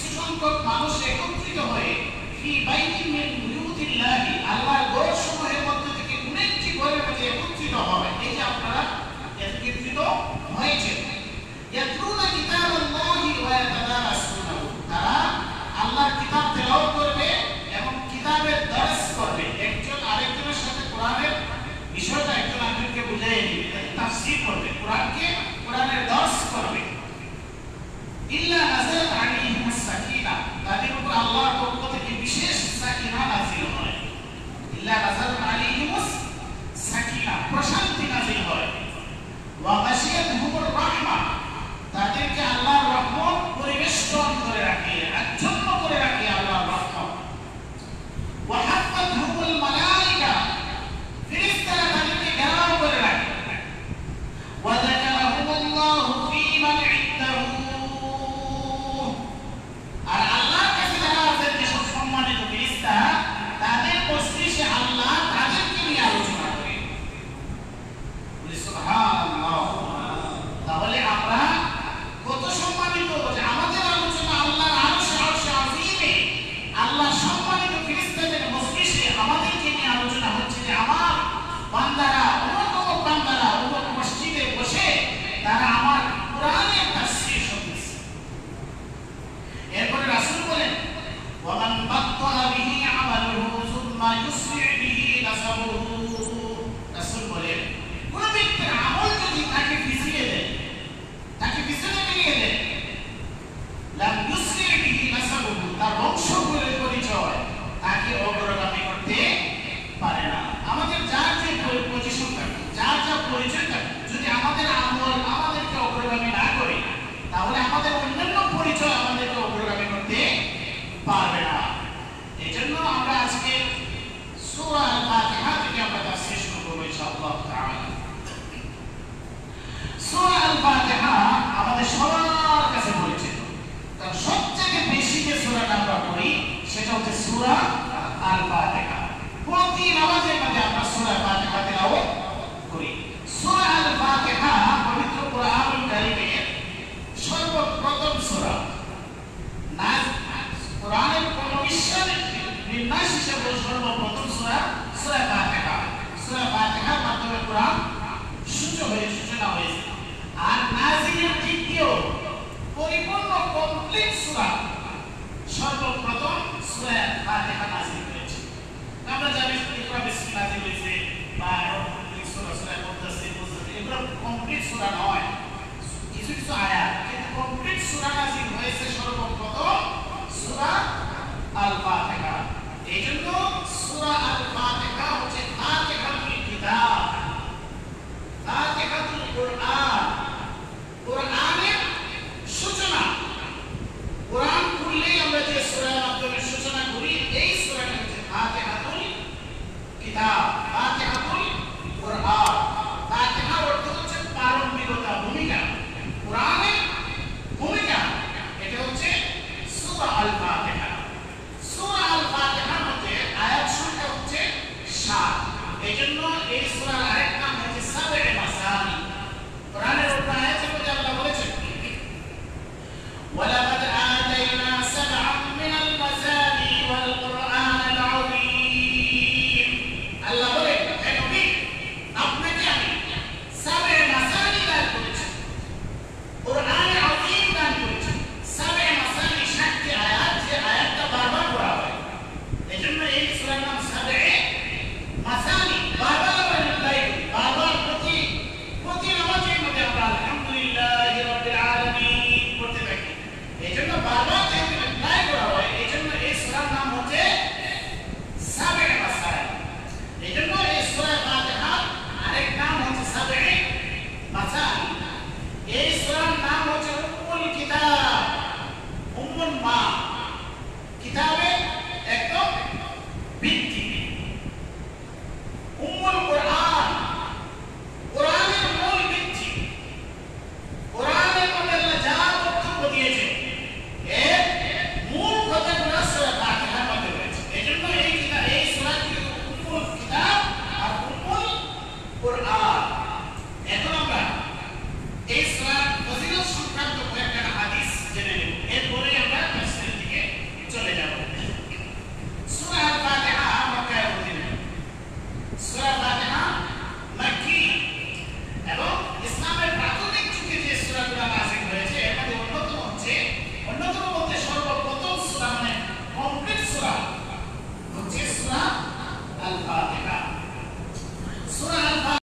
কিছু সংখ্যক মানুষ একত্রিত হয়ে ফি বাইতিন মিন বুয়ুতিল্লাহি আল্লাহর ঘরসমূহের মধ্যে থেকে কোন একটি ঘরের মধ্যে একত্রিত হবে। এই যে আপনারা একত্রিত হয়েছে, ইয়াতলুনা কিতাবাল্লাহি ওয়া ইয়াতাদারাসুনাহু, তারা আল্লাহর কিতাব তেলাওয়াত করবে এবং কিতাবের দর্স করবে। একজন আরেকজনের সাথে কোরআনের বিষয়টা একজন আরেকজনকে বুঝিয়ে দিবে, তাফসীর করবে, কোরআনের দর্স করবে। ইল্লা নাযালাত আলাইহিমুস সাকিনা, তাদের উপর আল্লাহর পক্ষ থেকে বিশেষ সাকিনা নাযিল হয়। ইল্লা নাযালাত আলাইহিমুস সাকিনা, প্রশান্তি নাযিল হয়। ওয়া গাশিয়াতহুমুর রাহমা, তাদেরকে আল্লাহর রহমত পরিবেষ্টন করে রাখে, আচ্ছন্ন করে রাখে আল্লাহর রহমত। ওয়া হাফাতহুমুল মালায়েকা, ফেরেশতারা তাদেরকে ঘেরাও করে রাখে। ওয়া যাকারাহুমুল্লাহু ফী মান ইনদাহু, আর আল্লাহর কাছে যারা আছেন যেসব সম্মানিত ফেরেশতা, তাদের মজলিসে আল্লাহ তাদেরকে নিয়ে আলোচনা করে। সুবহানাল্লাহ। তাহলে আমরা কত সম্মানিত যে আমাদের আলোচনা আল্লাহর আরশে আযীমে, আল্লাহ সম্মানিত ফেরেশতাদের মজলিসে আমাদেরকে নিয়ে আলোচনা হচ্ছে যে আমার বান্দারা, অমুক বান্দারা অমুক মসজিদে বসে তারা আমার কোরআনের তাফসীর শুনছে। এরপরে রাসূল বলেন, ওয়া মান বাত্তাআ বিহি আমালুহু সুম্মা ইউসরি বিহি নাসাবুহু, রাসূল বলেন কোন ব্যক্তির আমল যদি তাকে পিছিয়ে দেয়, তাকে পিছনে নিয়ে দেয়, লাম ইউসরি বিহি নাসাবুহু, তার বংশ পরিচয় তাকে অগ্রগামী করতে পারে না। আমাদের যার যে পজিশন থাকে, যার যা পরিচয় থাকে, যদি আমাদের আমল আমাদেরকে অগ্রগামী না করে, তাহলে আমাদের অন্যান্য পরিচয় আমাদেরকে অগ্রগামী করতে পারবে না। এজন্য আমরা আজকে সূরা আল-ফাতিহা থেকে আমরা তাফসীর শুরু করব ইনশাআল্লাহ তাআলা। সূরা আল-ফাতিহা আমাদের সবার কাছে পরিচিত, কারণ সবথেকে বেশি যে সূরাটা আমরা পড়ি সেটা হচ্ছে সূরা আল-ফাতিহা। প্রতি নামাজের মধ্যে আমরা সূরা ফাতিহা তেলাওয়াত করি। সূরা আল-ফাতিহা পবিত্র কোরআনুল কারীমের সর্বপ্রথম সূরা। কোরআনের কোন বিশ্বাসের বিন্যাস হিসেবে সর্বপ্রথম সূরা সূরা ফাতিহা। সূরা ফাতিহার মাধ্যমে কোরআন সূচনা হয়েছে। আর নাযিলের দ্বিতীয় পরিপূর্ণ কমপ্লিট সূরা সর্বপ্রথম সূরা ফাতিহা নাযিল হয়েছে। আমরা জানি ইকরা বিসমি নাযিল হয়েছে বা সূরা মুদাসসির, এগুলো কমপ্লিট সূরা নয়, কিছু কিছু আয়াত, কিন্তু কমপ্লিট সূরা নাযিল হয়েছে সর্বপ্রথম সূরা আল-ফাতিহা।